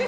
Да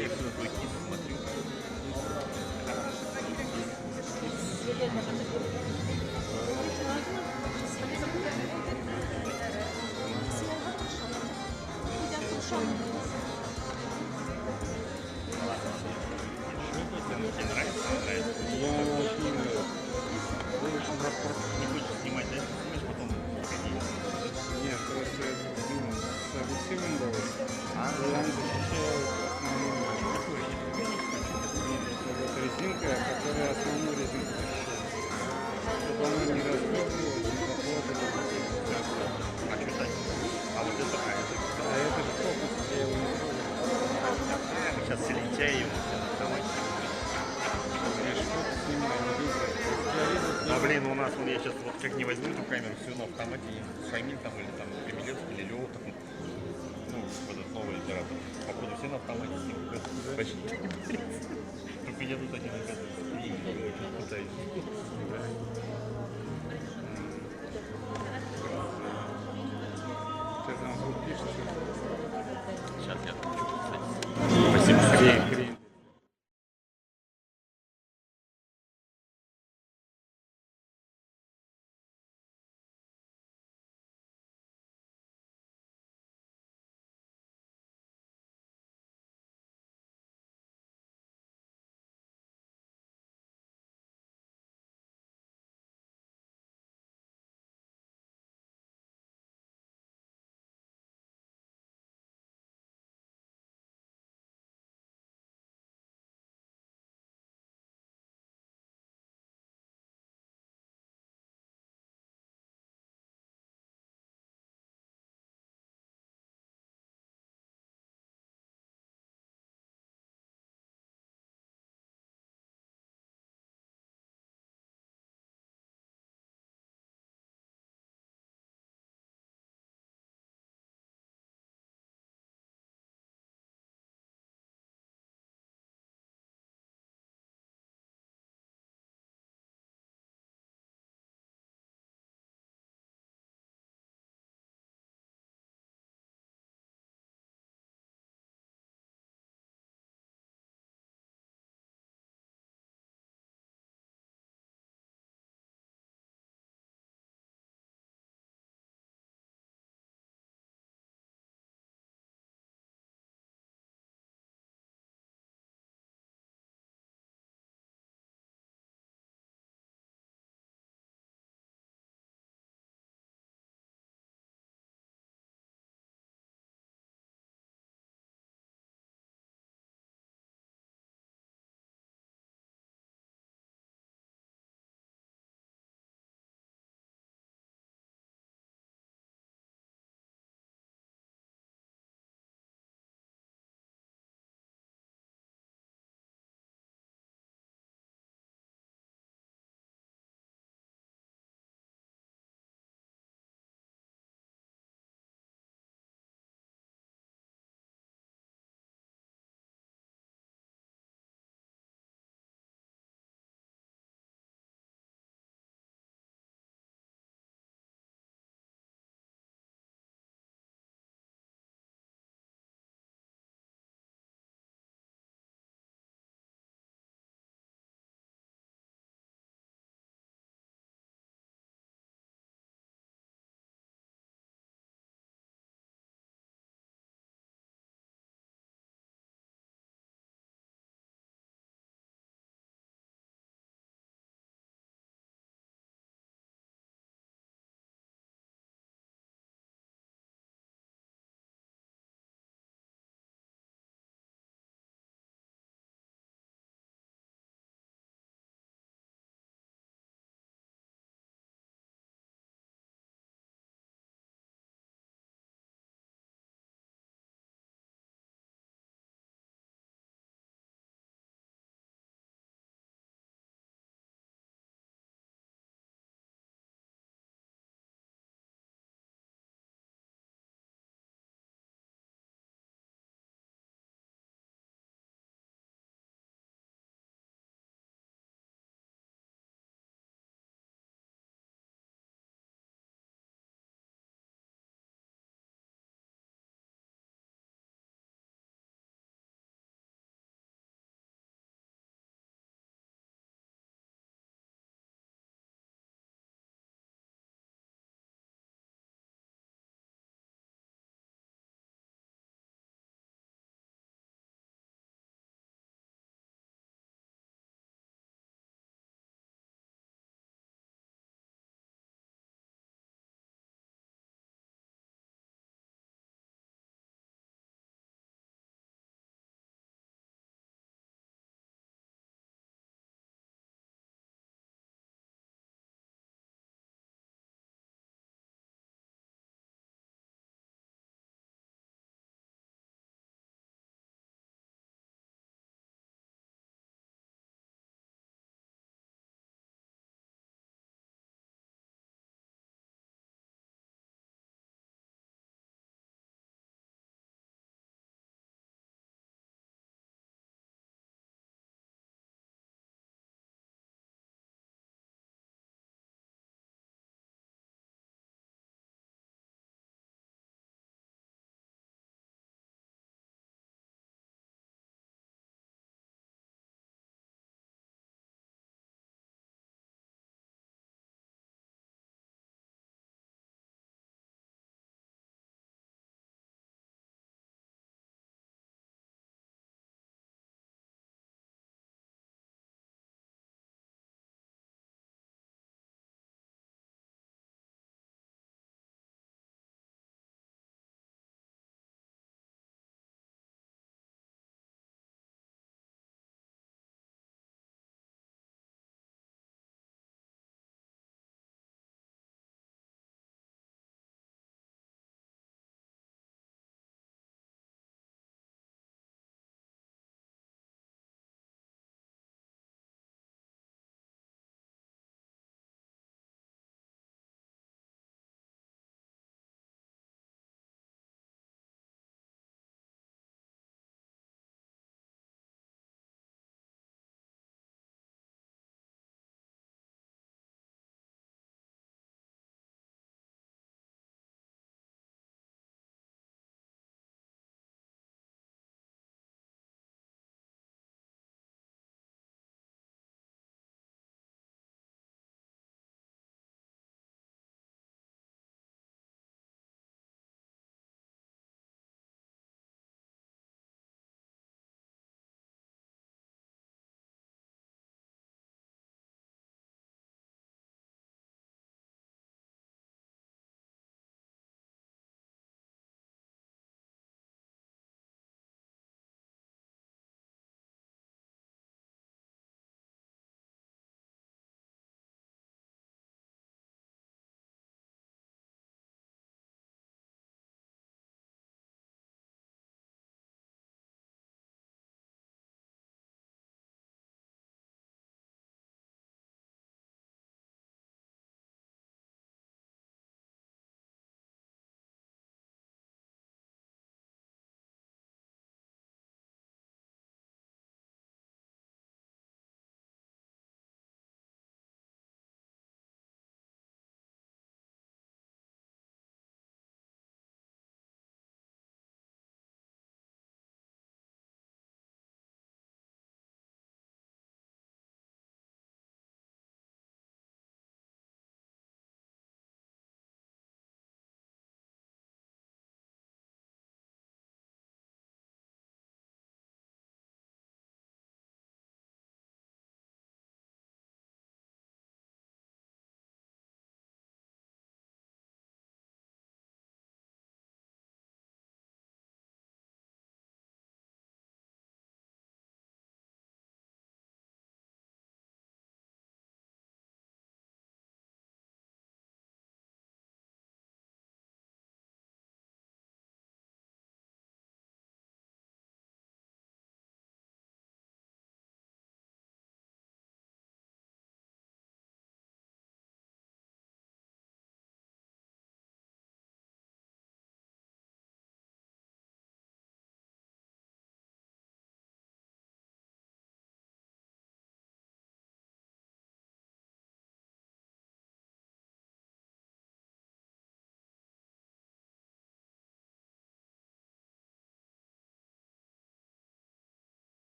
я всегда твой киз смотрю. Тебе нравится? Нравится. Я очень не нравится. Не хочешь снимать, да? Снимаешь, потом уходи. Нет, просто с объективом давай. Я защищаю основную резинку, которая основную резинку защищает. Чтобы она не разбилась, не заплатила. А что так? А вот это правильно. А это же фокус, я его не трогаю. Сейчас все лентяи ему все доставать. Я же фокус снимаю, не видно. Я видел, Да блин, у нас, вот я сейчас вот как не возьму эту камеру, все на автомате, Шамиль там или там Кремелевский или Лева, там, ну, этот новый оператор, походу все на автомате снимают. Почти. Только я тут один оказывается, и пытаюсь. Ты там звук пишешь. Сейчас я хочу, кстати. Спасибо, Сергей.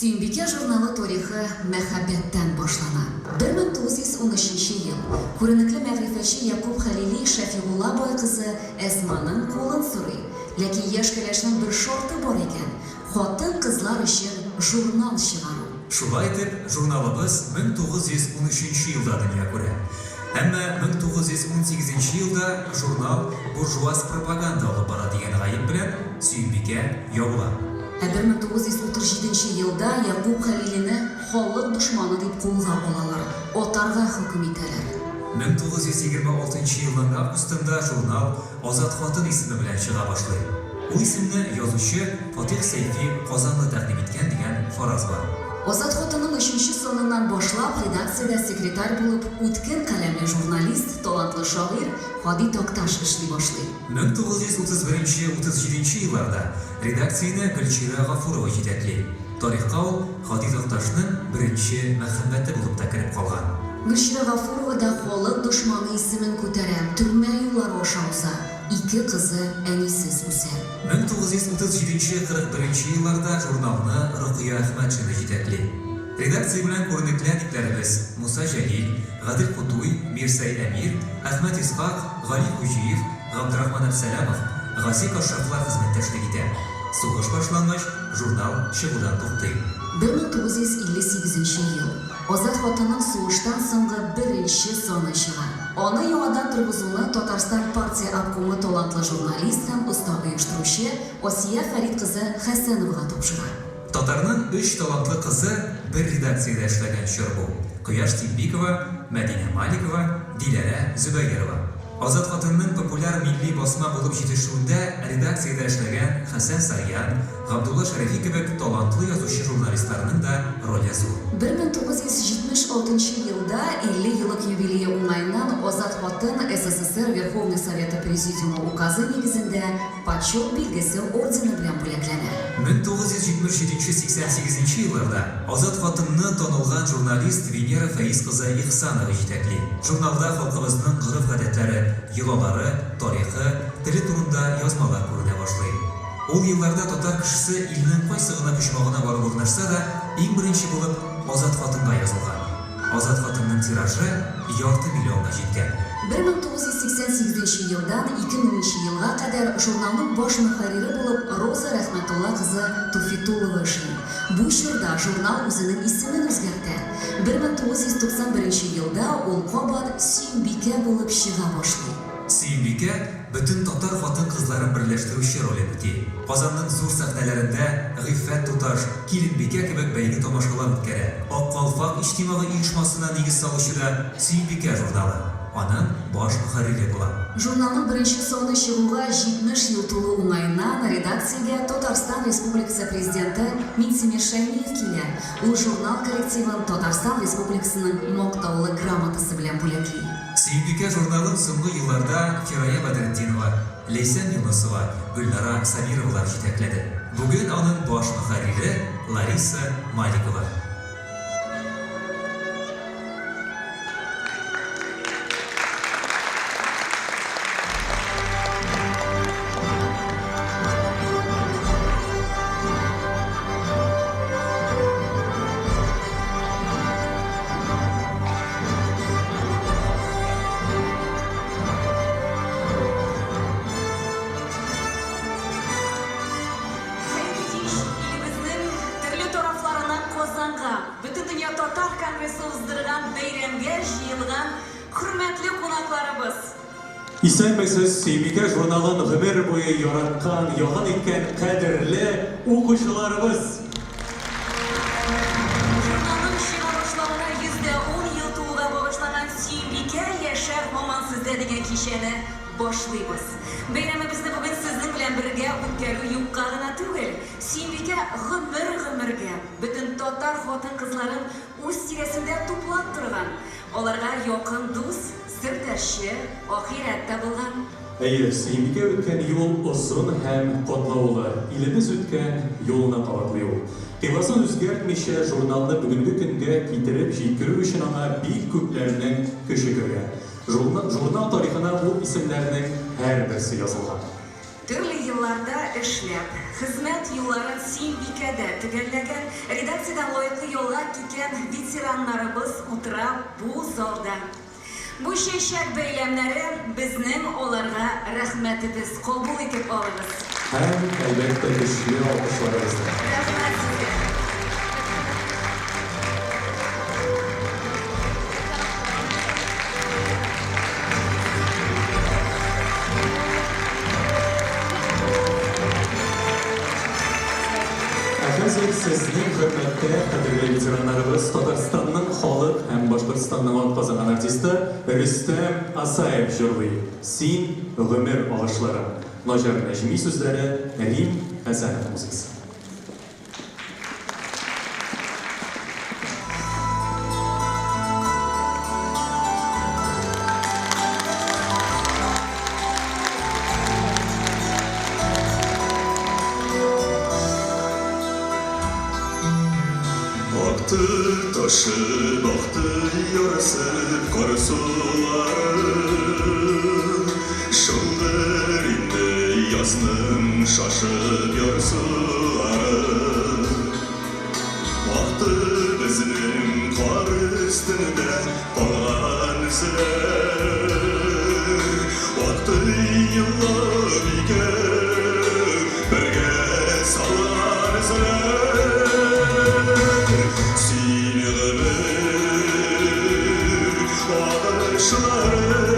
Сөембике журналы тарихы мәхәббәттән башлана. 1913 ел. Күренекле мәгърифәтче Якуб Хәлили Шәфигулла бай кызы Әсманың кулын сорый. Ләкин яшь кәләшнең бер шарты бар икән. Хатын-кызлар өчен журнал чыгару. Шулай итеп, журналыбыз 1913 елда дөнья күрә. Әмма 1918 елда журнал буржуаз пропаганда алып бара дигән гаеп белән Сөембикә ябыла. 1937 елда Якуб Хәлилине халык дошманы дип кулга алалар, атарга хөкем итәләр. 1926 елның августында журнал Азат хатын исеме белән чыга башлый. Ул исемне язучы Фатих Сәйфи Казанлы тәкъдим иткән дигән фараз бар. Азат хатының 3-нче саныннан башлап редакциядә секретарь булып үткен каләмле журналист, талантлы шагыйрь Хади Такташ эшли башлый. 1931-37 елларда редакцияне Гөлчирә Гафурова җитәкли. Тарихка ул Хади Такташның беренче мәхәббәте булып та кирип калган. Гөлчирә Гафурова да халык дошманы исемен күтәрә, төрмә юллары аша уза. Ике кызы әнисез үсә. 1937-41 елларда журналны Рукия Әхмәтшина җитәкли. Редакция белән күренекле әдипләребез Муса Җәлил, Гадел Кутуй, Мирсәй Әмир, Әхмәт Исхак, Гали Хуҗиев, Габдрахман Әбсәләмов, Гаси Кашшафлар хезмәттәшлек итә. Сугыш башлангач, журнал чыгудан туктый. 1958 ел. Азат хатының сугыштан соңгы беренче саны чыга. Аны яңадан торгызуны Татарстан партия обкомы талантлы журналист һәм оста оештыручы Асия Фәрит кызы Хәсәновага тапшыра. Татарның 3 талантлы кызы бер редакциядә эшләгән чор бу. Кояш Тимбикова, Мәдинә Маликова, Диләрә Зөбәйрова. Азат хатынның популяр милли басма булып җитешүендә редакциядә эшләгән Хәсән Сарьян, Габдулла Шәрәфи кебек талантлы язучы журналистларның да роле зур. 1976 елда 50 еллык юбилее уңайыннан Азат хатын СССР Верховный Советы Президиумы указы нигезендә почет билгесе ордены белән бүләкләнә. 1977-88 елларда Азат хатынны танылган журналист Венера Фәиз кызы Ихсанова җитәкли. Журналда халкыбызның гореф-гадәтләре, йолалары, тарихы, теле турында язмалар күренә башлый. Ул елларда татар кешесе илнең кайсы гына почмагына барып урнашса да, иң беренче булып Азат хатынга язылган. Азат хатынның тиражы 2,5 миллионга җиткән. 1988 елдан 2000 елга кадәр журналның баш мөхәррире булып Роза Рәхмәтулла кызы Туфитулова эшли. Бу чорда журнал үзенең исемен үзгәртә. 1991 елда ул кабат Сөембикә булып чыга башлый. Сөембикә бөтен татар хатын-кызларын берләштерүче роль үти. Казанның зур сәхнәләрендә Гыйффәт Туташ, Килембикә кебек бәйге тамашалар үткәрә. Ак калфак иҗтимагый оешмасына нигез салучы да Сөембикә журналы. Аның баш мөхәррире була. Журналның беренче саны чыгуга 70 ел тулу уңаеннан редакциягә Татарстан Республикасы президенты Минтимер Шәймиев килә. Ул журнал коллективын Татарстан Республикасының мактаулы грамотасы белән бүләкли. Сөембикә журналын соңгы елларда Фирая Бәдретдинова, Лейсән Юнусова, Гөлнара Сабировалар җитәкләде. Бүген аның баш мөхәррире Лариса Маликова. Bütün dünya Tatar Kongresi uzdırgan beyramga jıyılgan hürmetli konaklарыбыз. Исәнмесез, Сөембикә журналын гомер буе яраткан, ягын иткән кадерле укучыларыбыз. Журналның чыгарышларына 110 ел тулуга багышланган Сөембикә яшәр мамансызда дигән кичәне башлыйбыз. Бәйрәмебезне бүген сезнең белән бергә үткәрү юкка гына түгел, Сөембикә гомергә бөтен татар хатын-кызларын үз тирәсендә туплап торган, аларга якын дус, сирдәшче, ахирәттә булган. Әйе, Сөембикә үткән юл озын һәм катлаулы. Илебез үткән юлны кабатлый ул. Кыйбасын үзгәртмичә журналны бүгенге көнгә китереп җиткерү өчен аңа бик күпләрнең көче керә. Журнал тарихына бу исемнәрнең һәрберсе язылган. Төрле yıllarda işlep, hizmet yılların Simbike'de tükenlegen, redaksiyadan loyaklı yola kiken veteranlarımız otura bu zalda. Bu şeşek beylemleri bizning olarga rahmetimiz kabul etip alırız. Hem elbette güçlü alkışlarımızla. Rahmet size. Әхәзер сезнең хөрмәткә кадерле ветераннарыбыз Татарстанның халык һәм Башкортстанның атказанган артисты Рөстәм Асаев җырлый. Син гомер агышларым. Наҗар Нәҗми сүзләре, Рим Хәсәнов музыкасы. Aktı taşı baktı yarası kar suları Şıldır indi yazdım şaşıp yarsuları Baktı bizim kar üstünde kalan izler Baktı yıllar bike berge salan izler Seni ömür ağışlarım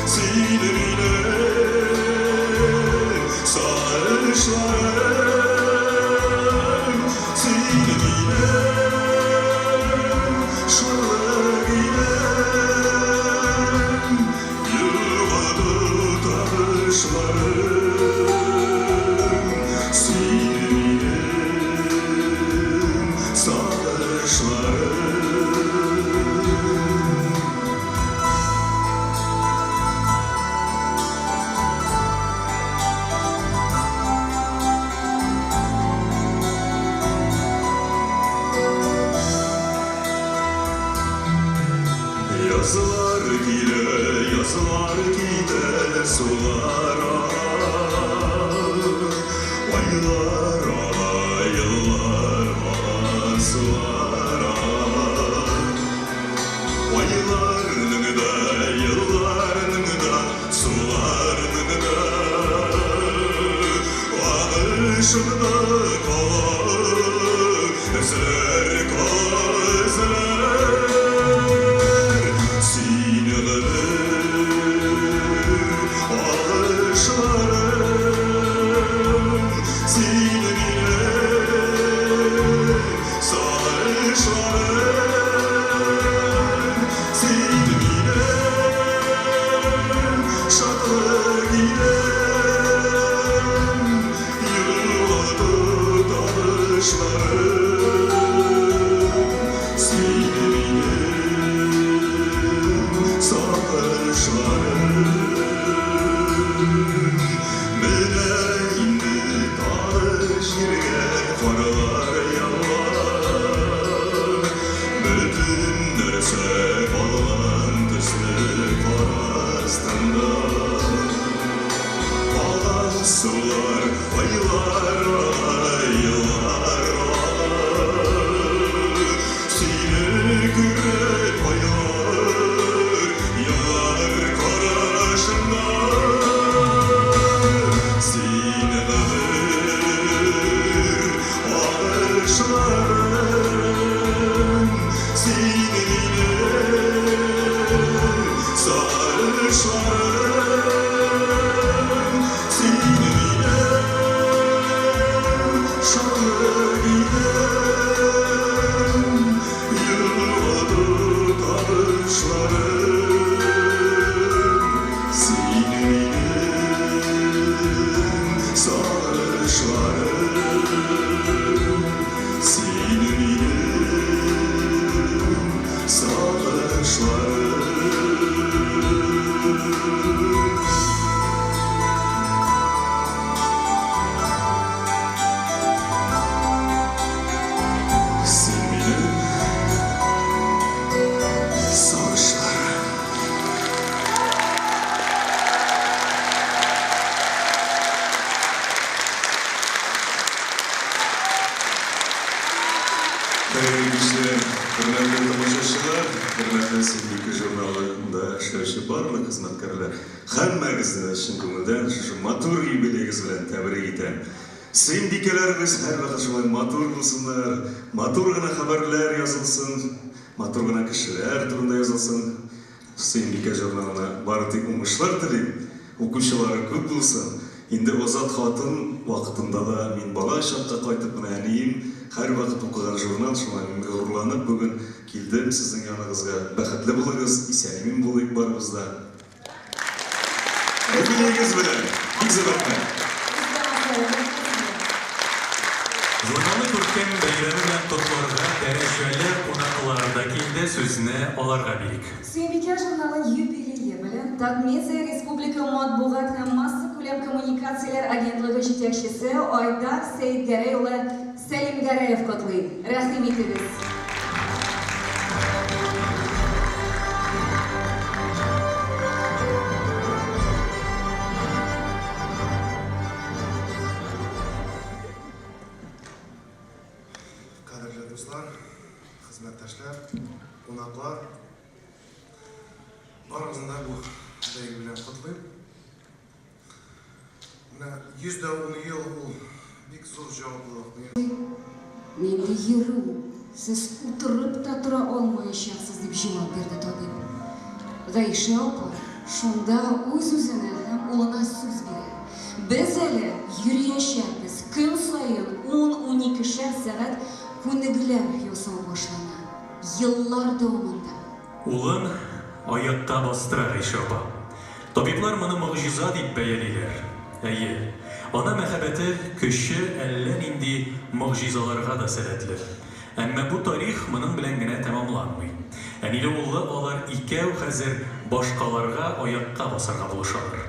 Seni bile sarışlarım Seni bile şarlar giyem Yılmadı tanışlarım Seni bile Yazılar gide sulara Aylara, yıllara, sulara Aylarının da, yıllarının da, sularının da Ağışında kalan eser gözler Seni ömür ağışlarım Seni bile sarışlarım Seni bile şarkı giyem Yılmadı tanışlarım Seni bile sarışlarım Mene indi tanış yerge karlar yalvar Bütün nerse kalan tüslük arasında Kalan sular aylar aylar Хәйерле кичә, хөрмәтле тамашачылар, хөрмәтле Сөембикә журналында эшләүче барлык хезмәткәрләр, һәммәгезне чын күңелдән шушы матур юбилейгез белән тәбрик итәм. Сөембикәләребез һәрвакыт шулай матур булсыннар, матур гына хәбәрләр язылсын, матур гына кешеләр турында язылсын. Сөембикә журналына бары тик уңышлар телим, укучылары күп булсын. Инде Азат хатын вакытында да мин бала чакка кайтып менә әнием һәрвакыт укыган журнал, шулай мин горурланып бүген килдем сезнең яныгызга. Бәхетле булыгыз, исән-имин булыйк барыбыз да. Юбилейгез белән, бик зур рәхмәт. Журналны күркәм бәйрәме белән котларга дәрәҗәле кунаклар да килде, сүзне аларга бирик. Сөембикә журналын юбилейы белән Татмедиа Республика матбугат һәм масса күләм коммуникацияләр агентлыгы җитәкчесе Айдар Сәйдгәрәй улы Сәлимгәрәев котлый. Рәхим итегез. Кадерле дуслар, хезмәттәшләр, кунаклар, барыгызны да бу бәйге белән котлыйм. Менә 110 ел ул бик зур җаваплылык. Менде йөрү, сез утырып та тора алмаячаксыз дип җавап бирде табиб. Гайша апа шунда үз-үзенә һәм улына сүз бирә. Без әле йөриячәкбез, көн саен 10-12 сәгать күнегүләр ясау башлана. Еллар дәвамында. Улын аякка бастыра Гайша апа. Табиблар моны могҗиза дип бәялиләр. Әйе, ана мәхәббәте көче әллә нинди могҗизаларга да сәләтле. Әмма бу тарих моның белән генә тәмамланмый. Әниле уллы алар икәү хәзер башкаларга аякка басарга булышалар.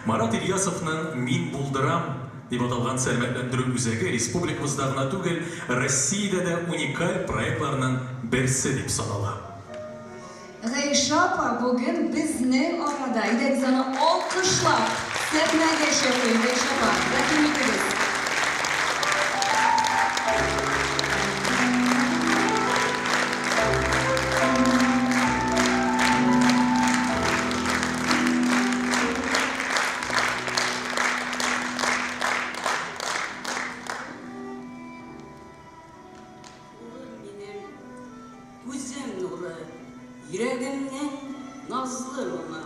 Марат Ильясовның «Мин булдырам» дип аталган сәламәтләндерү үзәге республикабызда гына түгел, Россиядә дә уникаль проектларның берсе дип санала. Гайша апа бүген безнең арада. Идек аны алкышлап, сәхнәгә чыгып, Гайша апа, рәхим итегез. Күзем нуры, йөрәгемнең назлы моңы,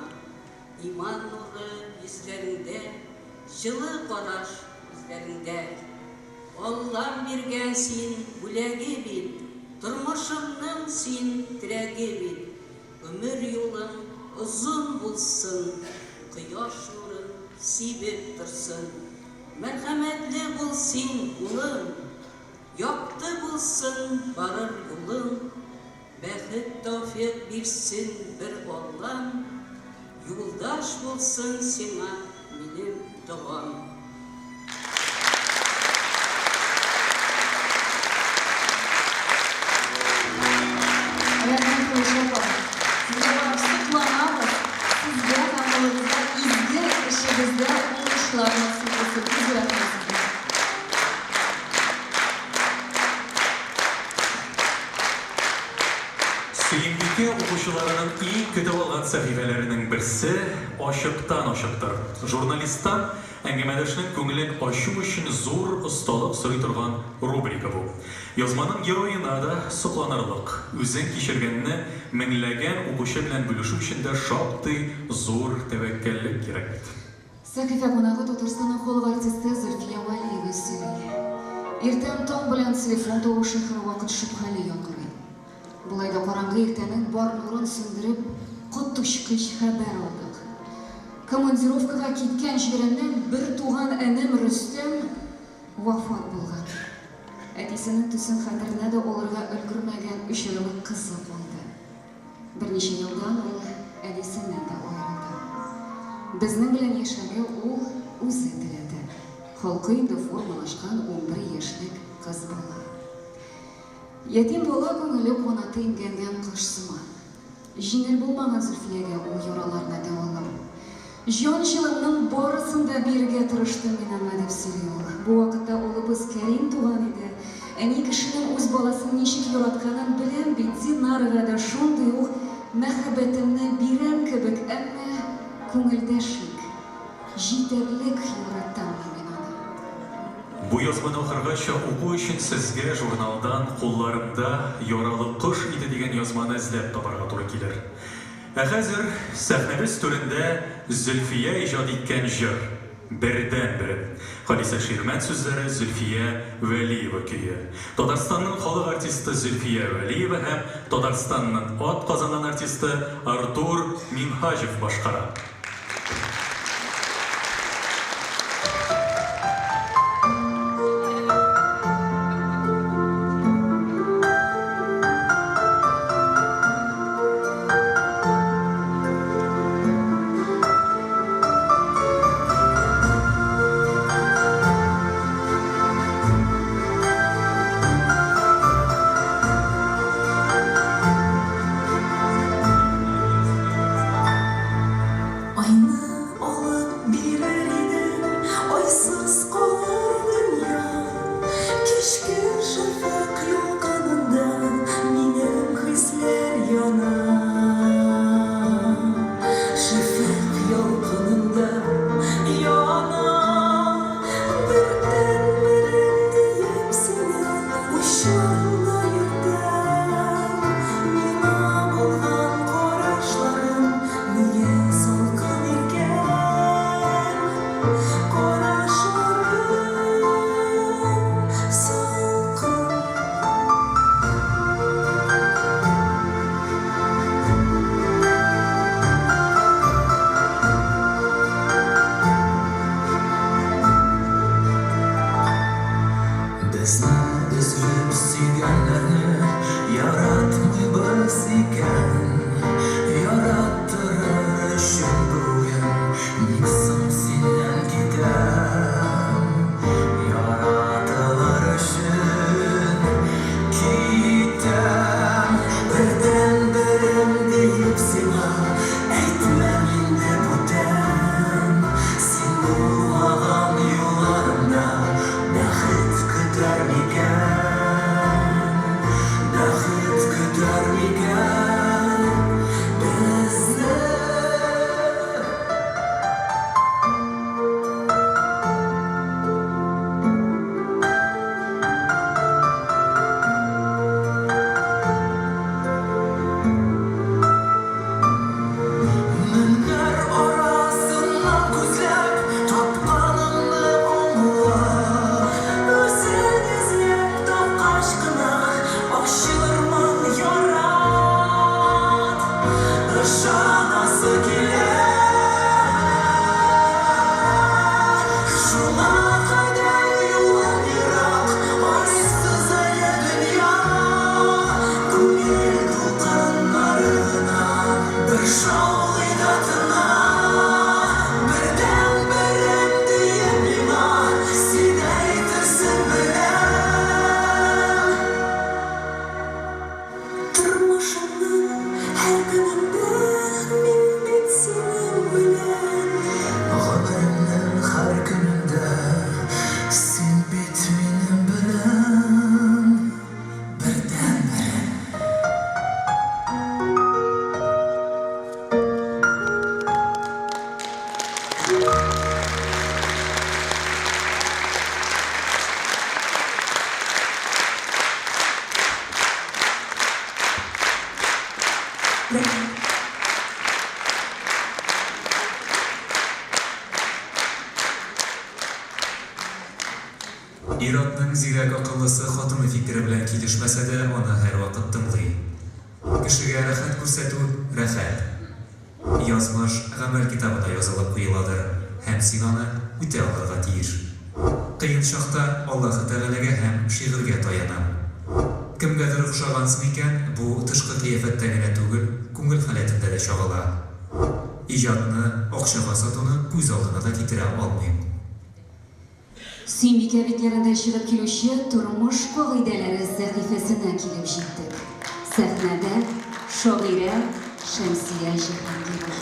иман нуры йөзләрендә, җылы караш күзләрендә. Аллам биргән син бүләге бит, тормышымның син теләге бит. Ömür юлың озын булсын, кояш нурын сибеп торсын. Мәрхәмәтле бул син улым, якты булсын барыр юлың. Бәхет тәүфыйк бирсен бер Аллам, юлдаш булсын сиңа минем дуам. Рәхмәт Гайша апа. Сезгә барып сокланабыз. Сезгә һәм улыгызга изге эшегездә уңышлар насыйп булсын. Бик рәхмәт сезгә. Сөембикә укучыларының иң көтеп алган сәхифәләренең берсе ачыктан-ачыктыр. Журналисттан әңгәмәдәшнең күңелен ачу өчен зур осталык сорый торган рубрика бу. Язманың героена да сокланырлык. Үзен кичергәнне меңләгән укучы белән бүлешү өчен дә шактый зур тәвәккәллек кирәк. Сәхифә кунагы Татарстанның халык артисты Зөлфия Валиева сөйли. Иртән таң белән телефон тавышы һәрвакыт шөбһәле яңгырый. Булай да караңгы иртәнең бар нурын сүндереп, коточкыч хәбәр алдык. Командировкага киткән җиреннән бер туган энем Рөстәм вафат булган. Әтисенең төсен хәтеренә дә алырга өлгермәгән өчәүле кызы калды. Берничә елдан ул әнисеннән дә аерылды. Безнең белән яшәргә ул үзе теләде. Халкы инде формалашкан 11 яшьлек кыз бала. Ятим бала күңеле канаты иңгәнгән кош сыман. Җиңел булмаган Зөлфиягә ул яраларына дәвалап. Җан җылымның барысын да бирергә тырышты мин аңа дип сөйли ул. Бу вакытта улыбыз Кәрим туган иде. Әни кешенең үз баласын ничек яратканын беләм бит, Динарга да шундый ук мәхәббәтемне бирәм кебек, әмма күңелдәшлек, җитәрлек яратам мин аны. Бу язманы охыргача уку өчен сезгә журналдан кулларымда яралы кош иде дигән язманы эзләп табарга туры килер. Ә хәзер сәхнәбез түрендә Зөлфия иҗат иткән җыр Бердән-берем. Халисә Ширмән сүзләре, Зөлфия Вәлиева көе. Татарстанның халык артисты Зөлфия Вәлиева һәм Татарстанның атказанган артисты Артур Минхажев башкара. Иратның зирәк акыллысы хатыны фикере белән килешмәсә дә, аны һәр вакыт тыңлый. Кешегә рәхәт күрсәтү рәхәт. Язмыш гамәл китабына язылып куйыладыр, һәм син аны үтә алырга тиеш. Кыен чакта Аллаһ Тәгаләгә һәм шигырьгә таянам. Кемгәдер охшагансың икән, бу тышкы кыяфәттә генә түгел, күңел халәтендә дә чагыла. Иҗатны акчага сатуны күз алдына да китерә алмыйм. Сөймбикә битләрендә чыгып килүче тормыш кагыйдәләре сәхифәсенә килеп җиттек. Сәхнәдә шагыйрә Шәмсия Җиһангирова.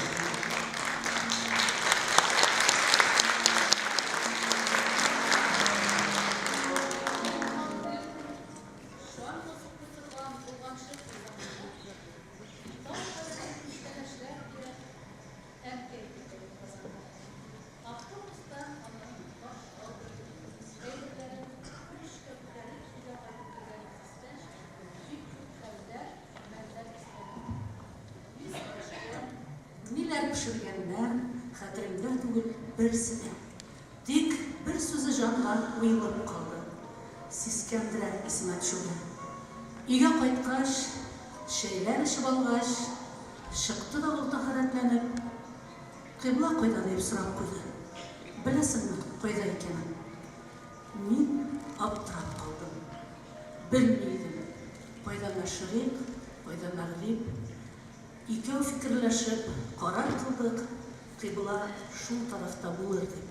берсіне. Тик бір сөзі жанға ойылып қалды. Сискендірі ісіме түшілді. Үйге қайтқаш, шейлер ішіп алғаш, шықты да ол тахаратланып, қибла қойда деп сұрап қойды. Білесің қойда екенін. Мен аптырап қалдым. Білмейдім. Қойдан ашырып, қойдан ағылып, екеу фикірләшіп, қарар қылдық, қибла шул тарафта болыр деп.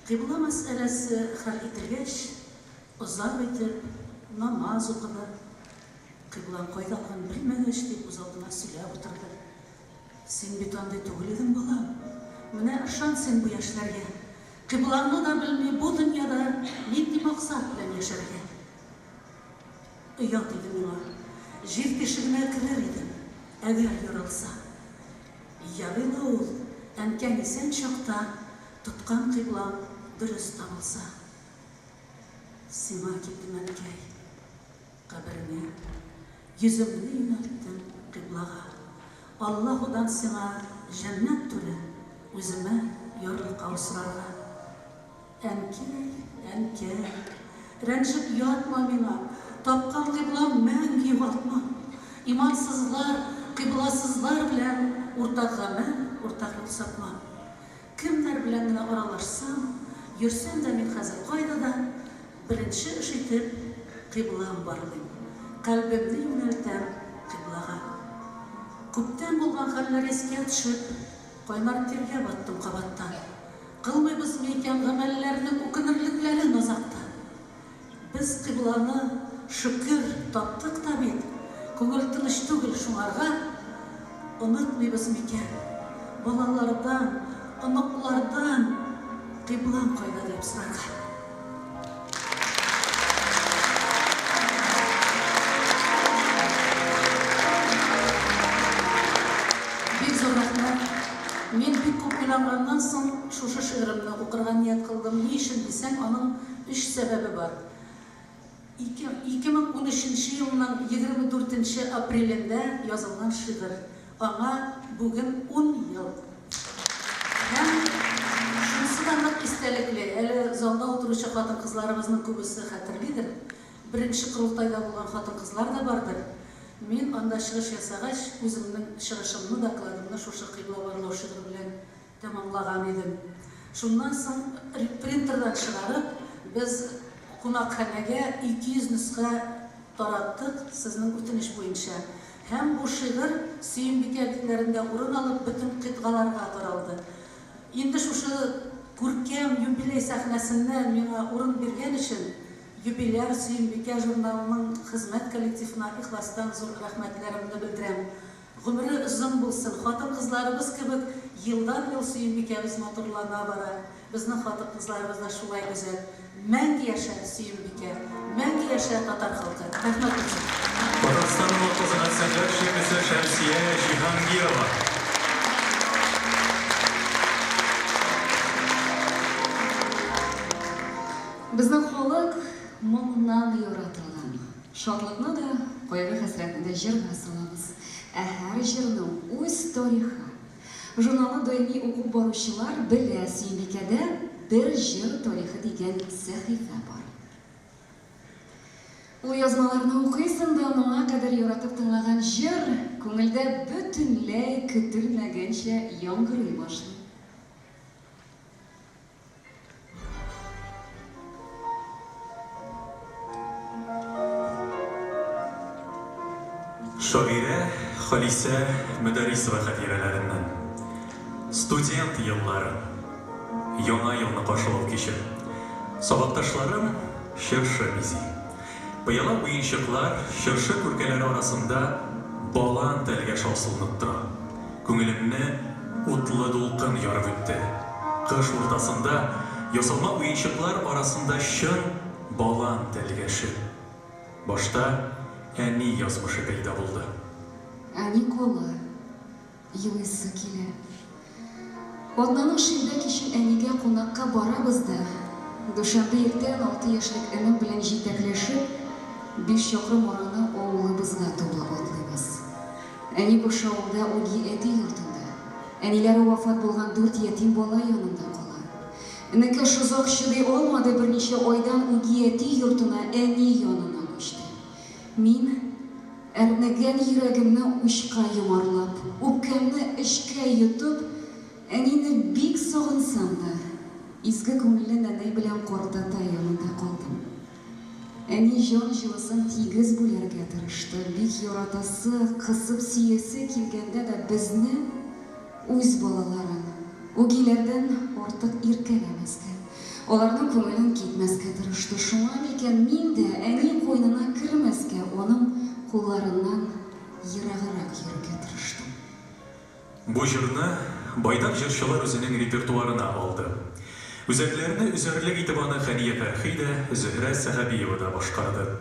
Қибла мәсьәләсе хәл ителгәч, ұзақ етіп, намаз оқыды. Қиблаң қойдалған білмегеш деп өз алдына сөйлеп отырды. Сен бит андай түгел едің балам. Менә ышан сен бу яшьләргә. Қиблаңны да білмей, бу дөньяда нинди мақсат белән яшәргә. Оят иде миңа. Җир тишегенә керер идем, әгәр яралса. Ярыла ул, әнкәң исән чакта тоткан қиблаң дөрес табылса. Сиңа киттем әнкәй, кабереңә. Yüzümünü yönelttim kıblağa. Allah'udan sana cennet türü, üzüme yorulqa usrarga. Ənkəy, rənşib yatma mina, tapqan kıblam mən yuvatma. İmansızlar, kıblasızlar bilən ortaqa mən, ortaq yol sapma. Kimler bilən gina aralaşsam, yürsəm də min xəzir qaydada, birinci iş etib kıblam barlıyım. Kalbimni yöneltem kıblağa. Күптән булган хәлләр искә төшеп, кайнар тиргә баттым кабаттан. Кылмыйбыз микән гамәлләрнең үкенерлекләрен азакта. Без кыбланы шөкер таптык та бит. Күңел тыныч түгел шуңарга. Онытмыйбыз микән? Балалардан, оныклардан кыблан кайда дип сорарга. Мен бик күп уйланганнан соң шушы шигыремне укырга ният кылдым. Ни өчен дисәң, аның 3 сәбәбе бар. 2013 елның 24 апрелендә язылган шигырь. Аңа бүген 10 ел. Һәм шунысы да нык истәлекле. Әле залда утыручы хатын-кызларыбызның күбесе хәтерлидер. Беренче курултайда булган хатын-кызлар да бардыр. Мен анда чыгыш ясагач, үземнең чыгышымны, докладымны шушы кыйбла барлау шигырь белән тәмамлаган идем. Шуннан соң принтердан чыгарып, без кунакханәгә 200 нөсхә тараттык сезнең үтенеч буенча. Һәм бу шигырь Сөембикә битләрендә урын алып, бөтен кытгаларга таралды. Инде шушы күркәм юбилей сәхнәсеннән миңа урын биргән өчен Юбилер Сөембикә журналының хезмәт коллективына ихластан зур рәхмәтләремне белдерәм. Гомере озын булсын, хатын-кызларыбыз кебек елдан-ел Сөембикәбез матурлана бара. Безнең хатын-кызларыбыз да шулай гүзәл. Мәңге яшә Сөембикә, мәңге яшә татар халкы. Рәхмәт булсын. Татарстанның кызына сәнгать шәкесе Шәмсия Җиһангирова. Безнең халык моңнан яратылган. Шатлыкны да, кайгы хәсрәтне дә җырга салабыз. Ә һәр җырның үз тарихы. Журналны даими укып баручылар белә, Сөембикәдә бер җыр тарихы дигән сәхифә бар. Ул язмаларны укыйсың да, моңа кадәр яратып тыңлаган җыр күңелдә бөтенләй көтелмәгәнчә яңгырый башлый. Шагыйрә Халисә Мөдәрисова хатирәләреннән. Студент еллары. Яңа елны каршылау кичә. Сабакташларым чыршы бизи. Быяла уенчыклар чыршы күркәләре арасында балан тәлгә шаусылынып тора. Күңелемне утлы дулкын ярып үтте. Кыш уртасында ясалма уенчыклар арасында чын балан тәлгәше. Башта әни язмышы пәйда булды. Әни колы, елыйсы килә. Атнаның шилдә кичен әнигә кунакка барабыз да, Дүшәмбе иртән 6 яшьлек энем белән җитәкләшеп, 5 чакрым араны авылыбызга туплап атлыйбыз. Әни бу авылда үги әти йортында. Әниләре вафат булган 4 ятим бала янында кала. Nikaş uzak şiday olmadı bir neçe oydan Ugiyeti yurtuna eni yanına koştu. Min ernegen yüreğimni uçka yumarlap, upkemni işke yutup, enini bik soğunsam da, izgi көңілі nanay bilen kortata yanında kaldım. Eni jan jılısın tigiz bulerge tırıştı, bik yoratası, kısıp siyesi kilgende de bizni, uz balaların, ugilerden ortak irkelemezke. Olarning көңілін ketmezke tırıştı. Şuna miken min de eni koynuna kirmezke, onun kullarından yırağırak yürüge tırıştım. Bu jırны Baydak jırşılar özünün repertuarına aldı. Üzerlerini üzerlik itibana Xaniye Ferhi de Zühre Sahabiyeva da başkardı.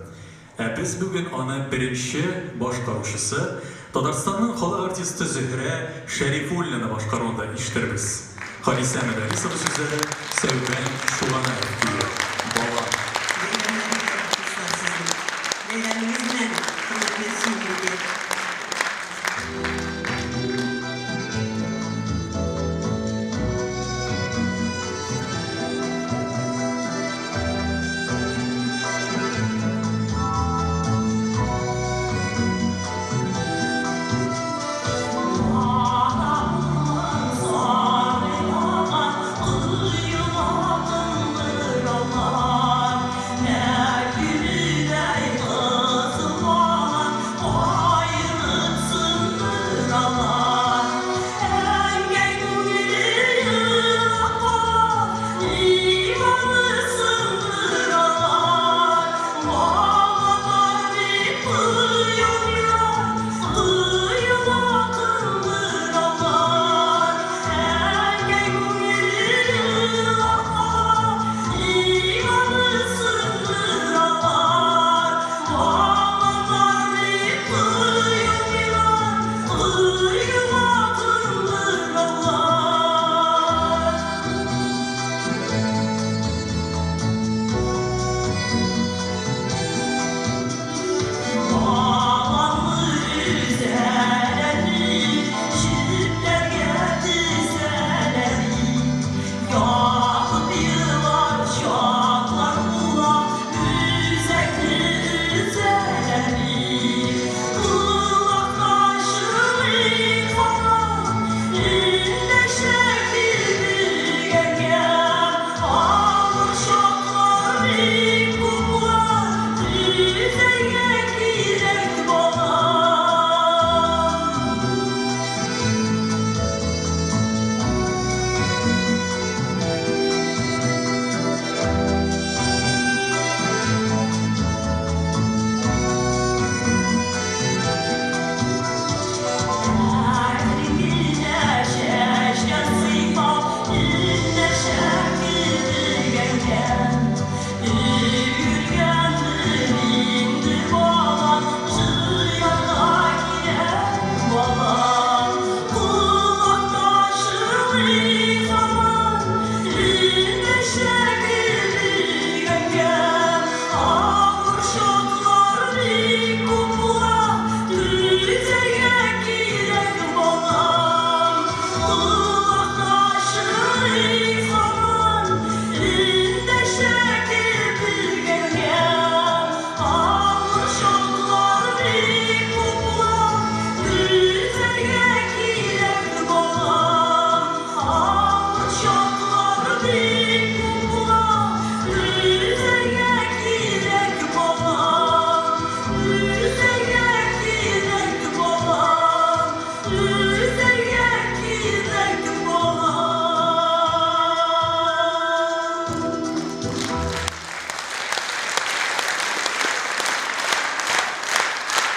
Biz bugün onu birinci başkaruşısı Tatarstan'ın halı artisti Zühre Şerifullina başkarında iştirimiz. Halise Medarisova sözleri Sevben Şulana etkiyi. Baba. Beylerimizle kılıklasın gibi.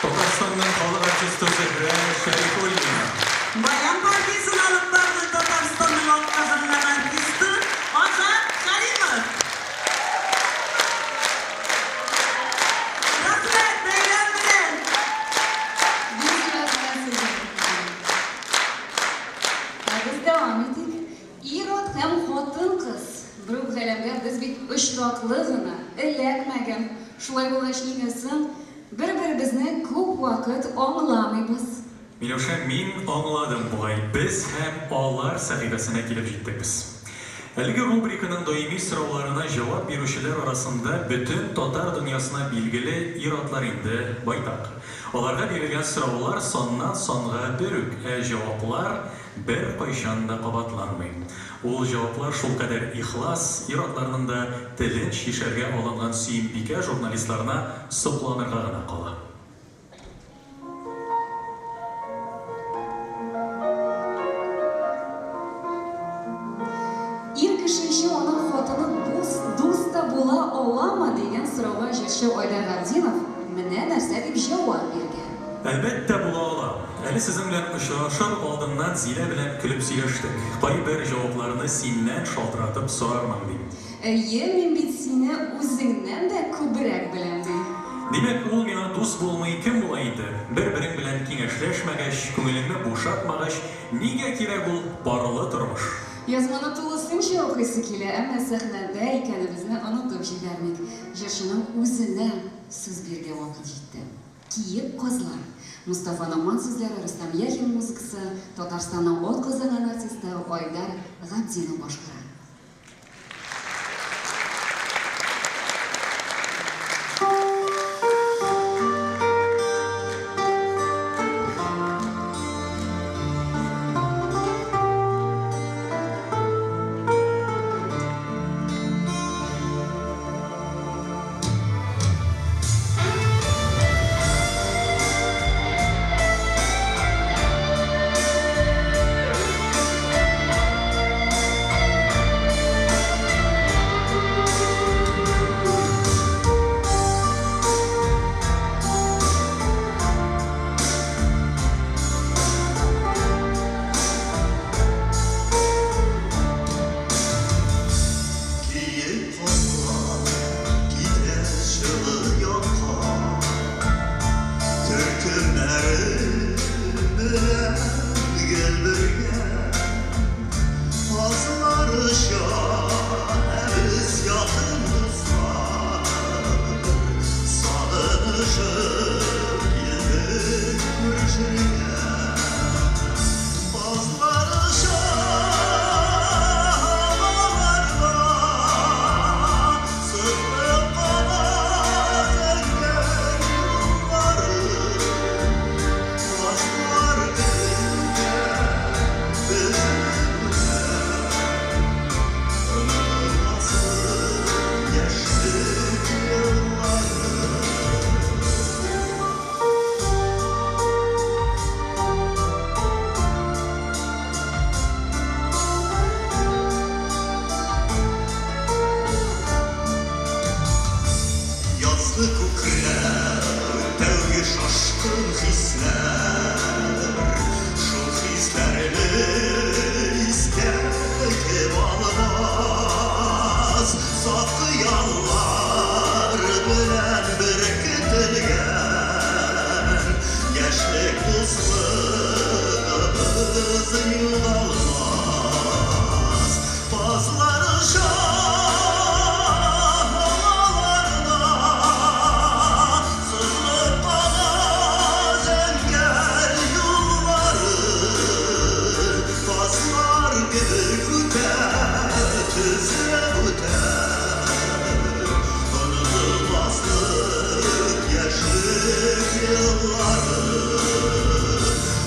Tatarstan'ın halı artisti Zühre Şerifullina. Bayan Partisi'ni alıp vardı Tatarstan'ın halk kazanan artisti Azat Karimov. Rahmet beyler bilen. Biz devam edik. İrot hem xotin kız. Bir galemga biz bit iştaqlığına elakmagan. Şulay bulaş inesin. Bir-birimizni ko'p vaqt anglamaymiz. Milosha, min anladım buğay. Biz hem ağlar sahibesine gelip gittik biz. Әлеге рубриканың даими сорауларына җавап бирүчеләр арасында бөтен татар дөньясына билгеле ир-атлар инде байтак. Аларга бирелгән сораулар саннан санга бер үк, җаваплар бер кайчан да кабатланмый. Ул җаваплар шулкадәр ихлас, ир-атларның да телен шишәргә алынган сөембикә журналистларына сокланырга гына кала. Ир кеше өчен аның хатыны дуста була аламы дигән сорауга җырчы Айдар Габдинов менә нәрсә дип җавап биргән. Әлбәттә була ала. Әле сезнең белән очрашыр алдыннан Зилә белән көлеп сөйләштек. Кайбер җавапларны синнән шалтыратып сорармын дим. Әйе, мин бит сине үзеңнән дә күбрәк беләм ди. Димәк, ул миңа дус булмый кем була инде? Бер-берең белән киңәшләшмәгәч, күңелеңне бушатмагач, нигә кирәк ул парлы тормыш? Язманы тулысынча укыйсы килә, әмма сәхнәдә икәнебезне онытып җибәрмик. Җырчының үзенә сүз биргән вакыт җитте. Киеп кызлар. Мустафа Нагман сүзләре, Рөстәм Яхин музыкасы, Татарстанның атказанган артисты Айдар Габдинов башкара.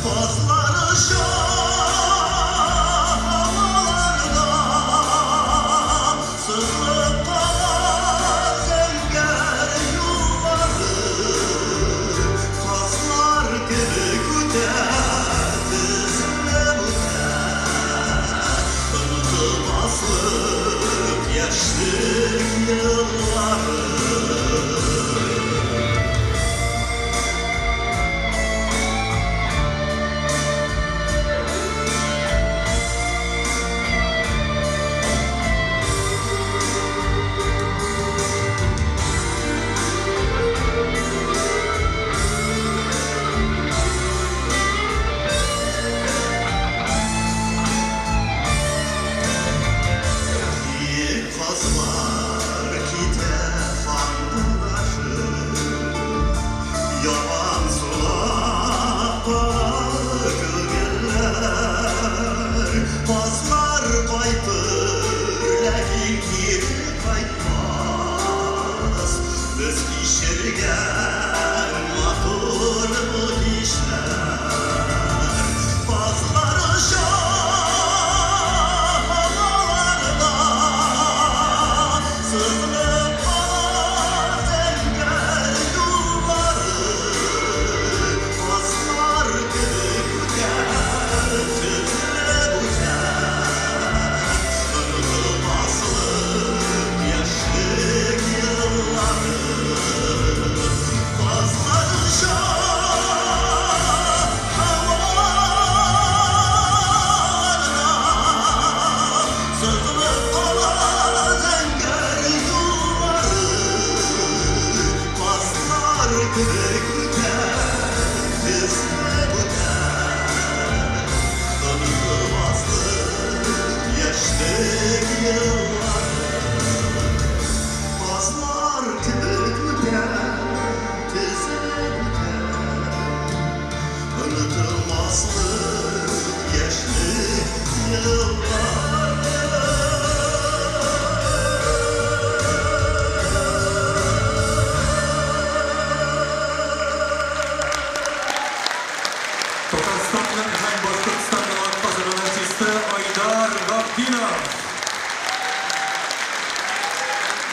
Pasları şah Татарстанның һәм Башкортстанның атказан артисты Айдар Габдинов.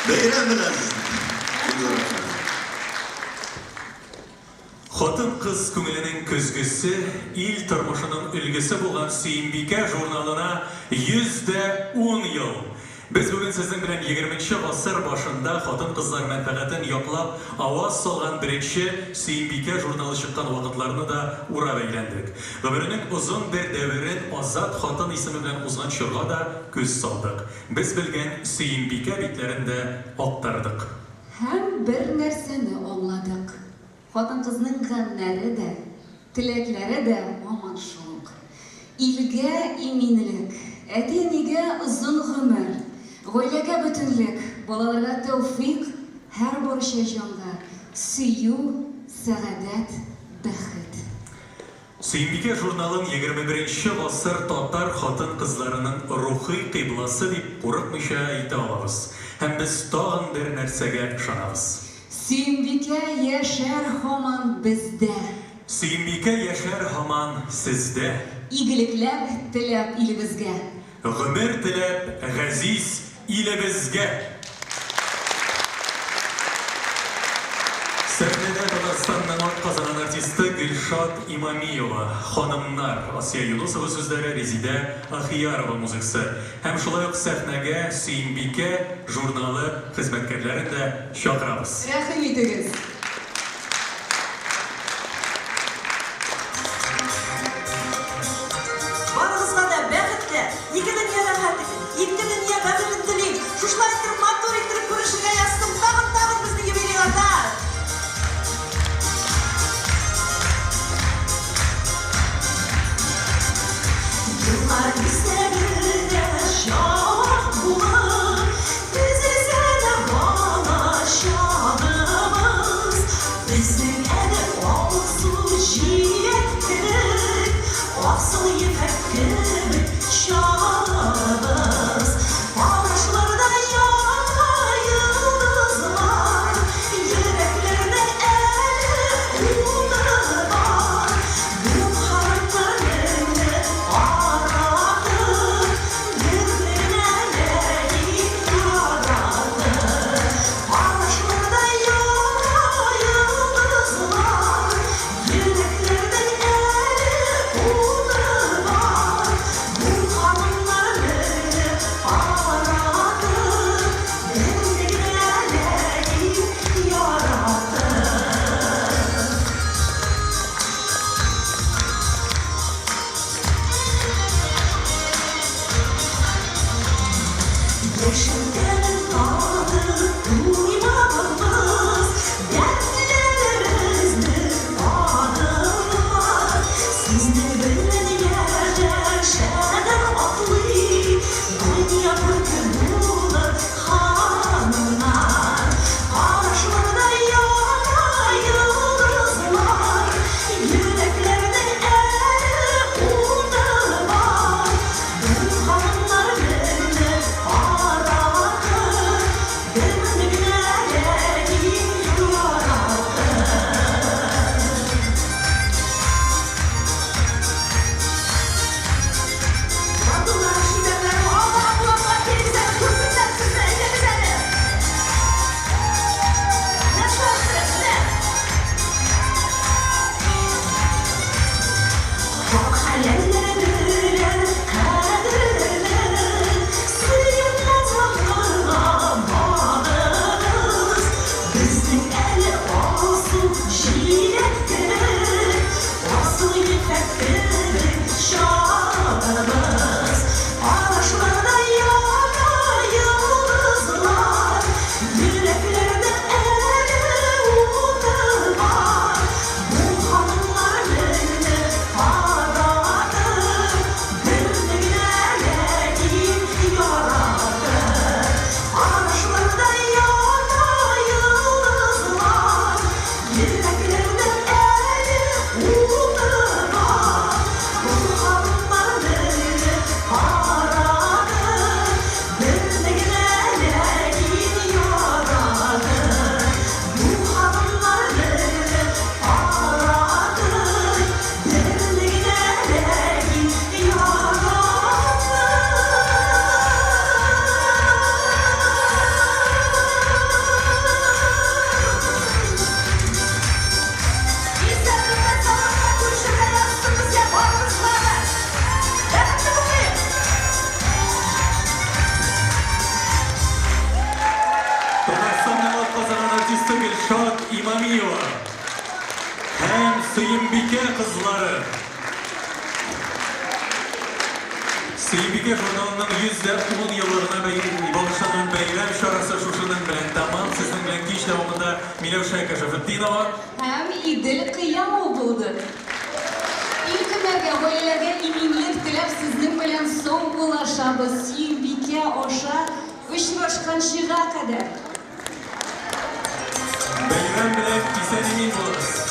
Бәйрәм белән. Хатын-кыз күңеленең көзгесе, ил тормышының үлгесе булган Сөембикә журналына 110 ел. Без бүген сезнең белән 20-нче гасыр башында хатын-кызлар мәнфәгатен яклап аваз салган беренче Сөембикә журналы чыккан вакытларны да урап әйләндек. Гомеренең озын бер дәверен Азат хатын исеме белән узган чорга да күз салдык. Без белгән Сөембикә битләрен дә актардык. Һәм бер нәрсәне аңладык. Хатын-кызның гамнәре дә, теләкләре дә һаман шул. Илгә иминлек, әти-әнигә озын гомер, гаиләгә бөтенлек, балаларга тәүфыйк, һәр барча җанга сөю, сәгадәт, бәхет. Сөембикә журналын 21-нче гасыр татар хатын-кызларының рухи кыйбласы дип курыкмыйча әйтә алабыз. Һәм без тагын бер нәрсәгә ышанабыз. Сөембикә яшәр һаман бездә. Сөембикә яшәр һаман сездә. Игелекләр теләп илебезгә. Гомер теләп газиз илебезгә. Сәхнәдә Татарстанның атказан артисты Гөлшат Имамиева, ханымнар Асия Юнусова сүзләре, Резидә Ахиярова музыкасы. Һәм шулай ук сәхнәгә Сөембикә журналы хезмәткәрләрен дә чакырабыз. Рәхим итегез. Барыгызга да бәхетле, ике дөнья рәхәтлек, ике дөнья бәхетен телим. Шушлай итеп, матур итеп күрешергә яздым. Тагын безнең юбилейга. Yıllar bizde bir de şah bulur, biz ise de bağlaşalımız. Bizim edip olsun şiirlik, asıl yefektir şahımız. Bağışlarda yanar yıldızlar, yüreklerine el var. Bu harflerine aradık, birbirine layık yaradık. Bağışlarda yanar yıldızlar, hem Sıyımbike kızları. Sıyımbike jurnalının %10 yıllarına bağışlanan beyram şarası şuşunun bilen tamam. Sizin bilen ki işleminde Milevşa Kaşafattinova. Hem idil kıyam buldu. İlk günlerge ailelerge iminlik dilep sizin bilen son ulaşabız. Sıyımbike oşa uçraşkan şığa kadar. Beyram bilen kisen emin buluruz.